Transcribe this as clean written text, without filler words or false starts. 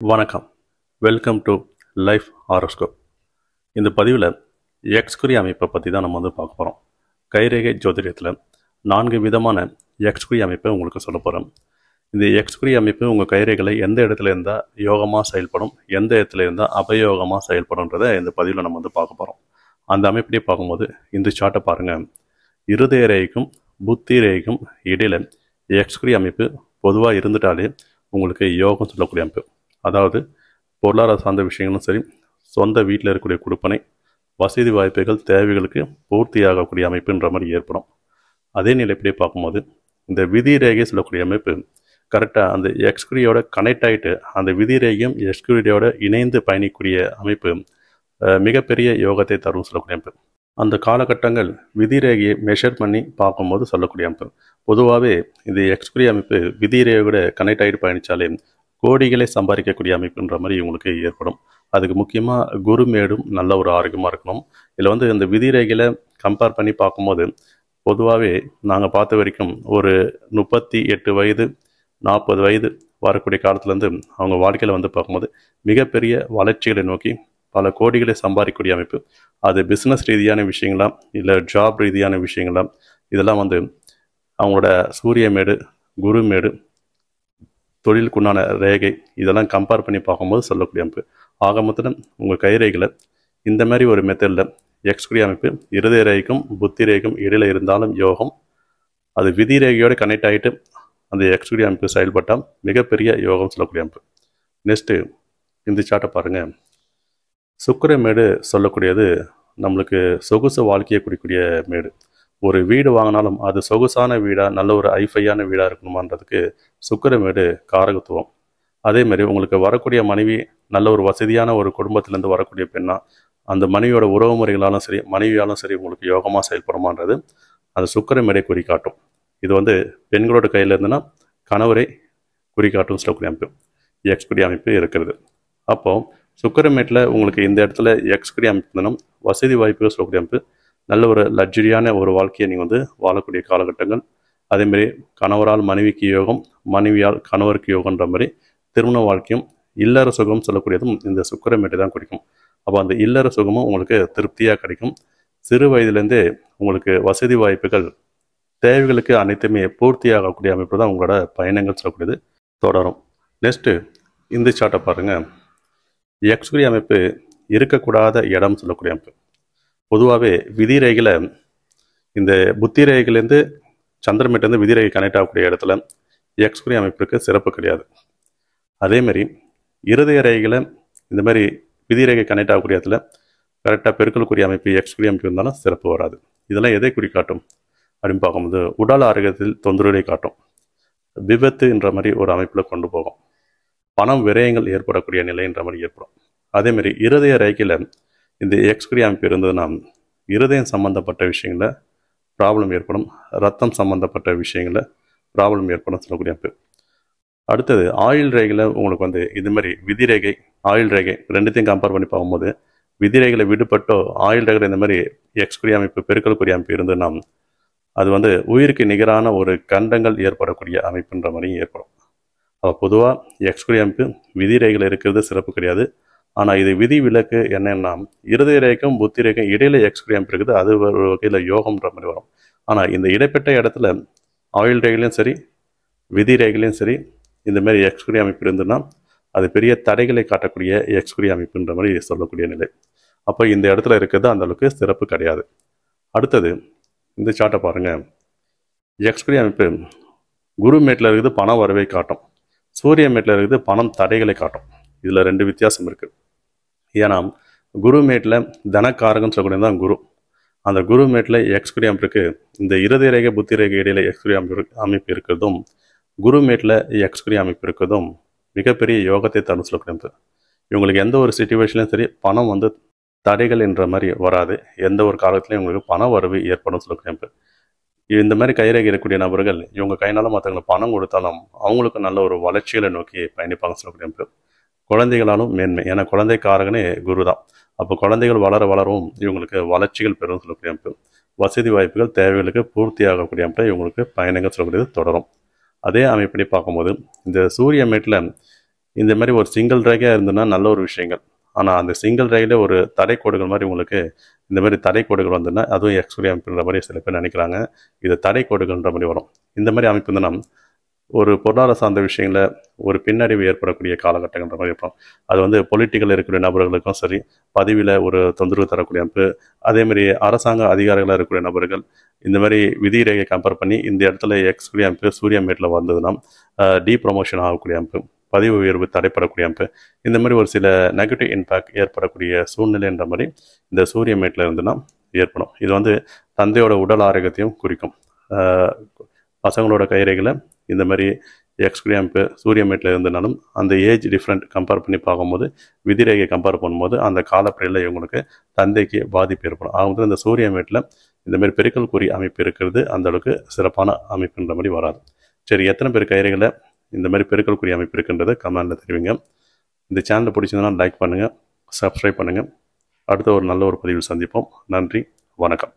வணக்கம். Welcome to life horoscope. இந்த பதிவில் எக்ஸ்குறி அமைப்பை பற்றி தான் நம்ம பார்க்க போகிறோம். கைரேகை ஜோதிடத்தில் 4 விதமான எக்ஸ்குறி அமைப்பை உங்களுக்கு சொல்ல போகிறேன். இந்த எக்ஸ்குறி அமைப்பு உங்கள் கைரேகையில் எந்த இடத்துல இருந்தால் யோகமாக செயல்படும், எந்த இடத்துல இருந்தால் அபயோகமாக செயல்படும்ன்றதை இந்த பதிவில் நம்ம பார்க்க போகிறோம். அந்த அமைப்பிலே பார்க்கும்போது இந்த சார்ட்டை பாருங்கள். இருதய ரேகைக்கும் புத்தி ரேகைக்கும் இடையில் எக்ஸ்குறி அமைப்பு பொதுவாக இருந்துட்டாலே உங்களுக்கு யோகம் சொல்லக்கூடிய அமைப்பு. அதாவது பொருளாதார சார்ந்த விஷயங்களும் சரி, சொந்த வீட்டில் இருக்கக்கூடிய கொடுப்பனை, வசதி வாய்ப்புகள், தேவைகளுக்கு பூர்த்தியாகக்கூடிய அமைப்புன்ற மாதிரி ஏற்படும். அதே நிலைப்படியே பார்க்கும்போது இந்த விதி ரேகை சொல்லக்கூடிய அமைப்பு கரெக்டாக அந்த எக்ஸ்குரியோட கனெக்ட் ஆகிட்டு அந்த விதி ரேகையும் எக்ஸ்குரியோட இணைந்து பயணிக்கூடிய அமைப்பு மிகப்பெரிய யோகத்தை தரும் சொல்லக்கூடிய அமைப்பு. அந்த காலகட்டங்கள் விதி ரேகையை மெஷர் பண்ணி பார்க்கும்போது சொல்லக்கூடிய அமைப்பு. பொதுவாகவே இந்த எக்ஸ்குரி அமைப்பு விதி ரேகையோட கனெக்ட் ஆகிட்டு பயணித்தாலே கோடிகளை சம்பாதிக்கக்கூடிய அமைப்புன்ற மாதிரி இவங்களுக்கு ஏற்படும். அதுக்கு முக்கியமாக குருமேடும் நல்ல ஒரு ஆரோக்கியமாக இருக்கணும். இதில் இந்த விதி ரேகையில் கம்பேர் பண்ணி பார்க்கும்போது பொதுவாகவே நாங்கள் பார்த்த வரைக்கும் ஒரு 38 வயது 40 வயது வரக்கூடிய காலத்துலேருந்து அவங்க வாழ்க்கையில் பார்க்கும்போது மிகப்பெரிய வளர்ச்சிகளை நோக்கி பல கோடிகளை சம்பாதிக்கக்கூடிய அமைப்பு. அது பிஸ்னஸ் ரீதியான விஷயங்களா இல்லை ஜாப் ரீதியான விஷயங்களா, இதெல்லாம் அவங்களோட சூரியமேடு, குருமேடு, தொழிலுக்குண்டான ரேகை, இதெல்லாம் கம்பேர் பண்ணி பார்க்கும்போது சொல்லக்கூடிய அமைப்பு. ஆக மொத்தம் உங்கள் கைரேகையில் இந்த மாதிரி ஒரு மெத்தடில் எக்ஸ்குரி அமைப்பு இருதய ரேகைக்கும் புத்தி ரேகைக்கும் இடையில் இருந்தாலும் யோகம், அது விதி ரேகையோடு கனெக்ட் ஆகிட்டு அந்த எக்ஸ்குரி அமைப்பு செயல்பட்டால் மிகப்பெரிய யோகம் சொல்லக்கூடிய அமைப்பு. நெக்ஸ்ட்டு இந்த சார்ட்டை பாருங்கள். சுக்கிரமேடு சொல்லக்கூடியது நம்மளுக்கு சொகுசு வாழ்க்கையை குறிக்கூடிய மேடு. ஒரு வீடு வாங்கினாலும் அது சொகுசான வீடாக, நல்ல ஒரு ஐஃபையான வீடாக இருக்கணுமான்றதுக்கு சுக்கிரமேடு காரகத்துவம். அதேமாதிரி உங்களுக்கு வரக்கூடிய மனைவி நல்ல ஒரு வசதியான ஒரு குடும்பத்திலேருந்து வரக்கூடிய பெண்ணா, அந்த மனைவியோட உறவு முறைகளாலும் சரி, மனைவியாலும் சரி உங்களுக்கு யோகமாக செயல்படுமான்றது அந்த சுக்கிரமேடை குறிக்காட்டும். இது பெண்களோட கையில் இருந்துன்னா கணவரை குறிக்காட்டும் சொல்லக்கூடிய அமைப்பு எக்ஸ்குரி அமைப்பு இருக்கிறது. அப்போது சுக்கிரமேட்டில் உங்களுக்கு இந்த இடத்துல எக்ஸ்குரி அமைப்பு இருந்தாலும் வசதி வாய்ப்புகள் சொல்லக்கூடிய அமைப்பு, நல்ல ஒரு லக்ஸரியான ஒரு வாழ்க்கையை நீங்கள் வாழக்கூடிய காலகட்டங்கள். அதேமாரி கணவரால் மனைவிக்கு யோகம், மனைவியால் கணவருக்கு யோகன்ற மாதிரி திருமண வாழ்க்கையும் இல்லற சுகம் சொல்லக்கூடியதும் இந்த சுக்கிரமேட்டை தான் குறிக்கும். அப்போ அந்த இல்லற சுகமும் உங்களுக்கு திருப்தியாக கிடைக்கும். சிறு வயதுலேருந்தே உங்களுக்கு வசதி வாய்ப்புகள், தேவைகளுக்கு அனைத்துமே பூர்த்தியாகக்கூடிய அமைப்பு தான் உங்களோட பயணங்கள் சொல்லக்கூடியது தொடரும். நெக்ஸ்ட்டு இந்த சார்ட்டை பாருங்கள். எக்ஸ்குரி அமைப்பு இருக்கக்கூடாத இடம் சொல்லக்கூடிய அமைப்பு. பொதுவாகவே விதி ரேகையில் இந்த புத்தி ரேகையிலேருந்து சந்திரமேட்டிலேருந்து விதி ரேகை கனெக்ட் ஆகக்கூடிய இடத்துல எக்ஸ்குரி அமைப்பிற்கு சிறப்பு கிடையாது. அதேமாதிரி இருதய ரேகையில் இந்த மாதிரி விதி ரேகை கனெக்ட் ஆகக்கூடிய இடத்துல கரெக்டாக பெருக்கலுக்குரிய அமைப்பு எக்ஸ்குரி அமைப்பு இருந்தாலும் சிறப்பு வராது. இதெல்லாம் எதை குறிக்காட்டும் அப்படின்னு பார்க்கும்போது உடல் ஆரோக்கியத்தில் தொந்தரவுகளை காட்டும், விபத்து என்ற மாதிரி ஒரு அமைப்பில் கொண்டு போகும், பணம் விரயங்கள் ஏற்படக்கூடிய நிலைன்ற மாதிரி ஏற்படும். அதேமாதிரி இருதய ரேகையில் இந்த எக்ஸ்குரி அமைப்பு இருந்ததுன்னா இருதயம் சம்மந்தப்பட்ட விஷயங்களில் ப்ராப்ளம் ஏற்படும், ரத்தம் சம்மந்தப்பட்ட விஷயங்களில் ப்ராப்ளம் ஏற்படும் சொல்லக்கூடிய அமைப்பு. அடுத்தது ஆயுள் ரேகையில் உங்களுக்கு இது மாதிரி விதி ரேகை, ஆயுள் ரேகை ரெண்டுத்தையும் கம்பேர் பண்ணி பார்க்கும்போது விதி ரேகையில் விடுபட்டோ ஆயுள் ரேகையில் இந்த மாதிரி எக்ஸ்குரி அமைப்பு பெருக்கலுக்குரிய அமைப்பு இருந்ததுன்னா அது உயிருக்கு நிகரான ஒரு கண்டங்கள் ஏற்படக்கூடிய அமைப்புன்ற மாதிரியும் ஏற்படும். அப்போ பொதுவாக எக்ஸ்குரி அமைப்பு விதி ரேகையில் இருக்கிறது சிறப்பு கிடையாது. ஆனால் இது விதி விலக்கு என்னன்னா, இருதய ரேகைக்கும் புத்தி ரேகைக்கும் இடையில எக்ஸ்குரி அமைப்பு இருக்குது, அது ஒரு வகையில் யோகம்ன்ற மாதிரி வரும். ஆனால் இந்த இடைப்பட்ட இடத்துல ஆயுள் ரேகையிலையும் சரி விதி ரேகையிலையும் சரி இந்த மாதிரி எக்ஸ்குரி அமைப்பு இருந்ததுன்னா அது பெரிய தடைகளை காட்டக்கூடிய எக்ஸ்குரி அமைப்புன்ற மாதிரி சொல்லக்கூடிய நிலை. அப்போ இந்த இடத்துல இருக்கிறது அந்த அளவுக்கு சிறப்பு கிடையாது. அடுத்தது இந்த சார்ட்டை பாருங்கள். எக்ஸ்குரி அமைப்பு குருமேட்டில் இருக்குது பண வரவை காட்டும், சூரியமேட்டில் இருக்குது பணம் தடைகளை காட்டும். இதில் 2 வித்தியாசம் இருக்குது. ஏன்னா குருமேட்டில் தனக்காரகன்னு சொல்லக்கூடியது தான் குரு. அந்த குருமேட்டில் எக்ஸ்குரி அமைப்புக்கு இந்த இருதய ரேகை புத்தி ரேகை இடையில எக்ஸ்குரி அமைப்பு இருக்கிறதும் குருமேட்டில் எக்ஸ்குரி அமைப்பு இருக்கிறதும் மிகப்பெரிய யோகத்தை தரும் சொல்லக்கூடிய அமைப்பு. இவங்களுக்கு எந்த ஒரு சுச்சுவேஷன்லையும் சரி பணம் தடைகள் என்ற மாதிரி வராது, எந்த ஒரு காலத்துலையும் இவங்களுக்கு பண வரவு ஏற்படும் சொல்லக்கூடிய அமைப்பு. இந்த மாதிரி கைரேகை இருக்கக்கூடிய நபர்கள் இவங்க கையினால மற்றவங்களுக்கு பணம் கொடுத்தாலும் அவங்களுக்கு நல்ல ஒரு வளர்ச்சிகளை நோக்கி பயணிப்பாங்க சொல்லக்கூடிய அமைப்பு. குழந்தைகளாலும் மேன்மை, ஏன்னா குழந்தைக்காரகனே குரு தான். அப்போ குழந்தைகள் வளர வளரவும் இவங்களுக்கு வளர்ச்சிகள் பெறும் சொல்லக்கூடிய அமைப்பு. வசதி வாய்ப்புகள், தேவைகளுக்கு பூர்த்தியாகக்கூடிய அமைப்பை இவங்களுக்கு பயணங்கள் சொல்லக்கூடியது தொடரும். அதே அமைப்படி பார்க்கும்போது இந்த சூரியமேட்டில் இந்த மாதிரி ஒரு சிங்கிள் ரேகையாக இருந்ததுன்னா நல்ல ஒரு விஷயங்கள். ஆனால் அந்த சிங்கிள் ரேகையிலே ஒரு தடைக்கோடுகள் மாதிரி உங்களுக்கு இந்த மாதிரி தடைக்கோடுகள் வந்துன்னா அதுவும் எக்ஸ்குரி அமைப்புன்ற மாதிரி சில பேர் நினைக்கிறாங்க. இது தடைக்கோடுகள்ன்ற மாதிரி வரும். இந்த மாதிரி அமைப்பு வந்து நம்ம ஒரு பொருளாதார சார்ந்த விஷயங்கள ஒரு பின்னடைவு ஏற்படக்கூடிய காலகட்டங்கள்ன்ற மாதிரி இருப்போம். அது வந்து பொலிட்டிக்கல் இருக்கிற நபர்களுக்கும் சரி, பதவியில் ஒரு தொந்தரவு தரக்கூடிய அமைப்பு, அதேமாதிரி அரசாங்க அதிகாரிகளாக இருக்கக்கூடிய நபர்கள் இந்த மாதிரி விதி ரேகை கம்பேர் பண்ணி இந்த இடத்துல எக்ஸ்குரி அமைப்பு சூரிய மேட்டில் வந்ததுன்னா ப்ரமோஷன் ஆகக்கூடிய அமைப்பு, பதவி உயர்வு தடைப்படக்கூடிய அமைப்பு, இந்த மாதிரி ஒரு சில நெகட்டிவ் இம்பேக்ட் ஏற்படக்கூடிய சூழ்நிலைன்ற மாதிரி இந்த சூரிய மேட்டில் இருந்துன்னா ஏற்படும். இது வந்து தந்தையோட உடல் ஆரோக்கியத்தையும் குறிக்கும். பசங்களோட கைரேகையில் இந்த மாதிரி எக்ஸ்குரி அமைப்பு சூரிய மேட்டில் இருந்தனாலும் அந்த ஏஜ் டிஃப்ரெண்ட் கம்பேர் பண்ணி பார்க்கும்போது விதிரேகை கம்பேர் பண்ணும்போது அந்த காலப்படையில் இவங்களுக்கு தந்தைக்கு பாதிப்பு ஏற்படும். ஆக வந்து இந்த சூரிய மேட்டில் இந்த மாதிரி பெருக்கல் குறி அமைப்பு இருக்கிறது அந்த அளவுக்கு சிறப்பான அமைப்புன்ற மாதிரி வராது. சரி, எத்தனை பேர் கைரேகையில் இந்த மாதிரி பெருக்கல் குறி அமைப்பு இருக்குன்றதை கமெண்டில் தெரிவிங்க. இந்த சேனலை பிடிச்சதுன்னா லைக் பண்ணுங்கள், சப்ஸ்கிரைப் பண்ணுங்கள். அடுத்த ஒரு நல்ல ஒரு பதிவில் சந்திப்போம். நன்றி, வணக்கம்.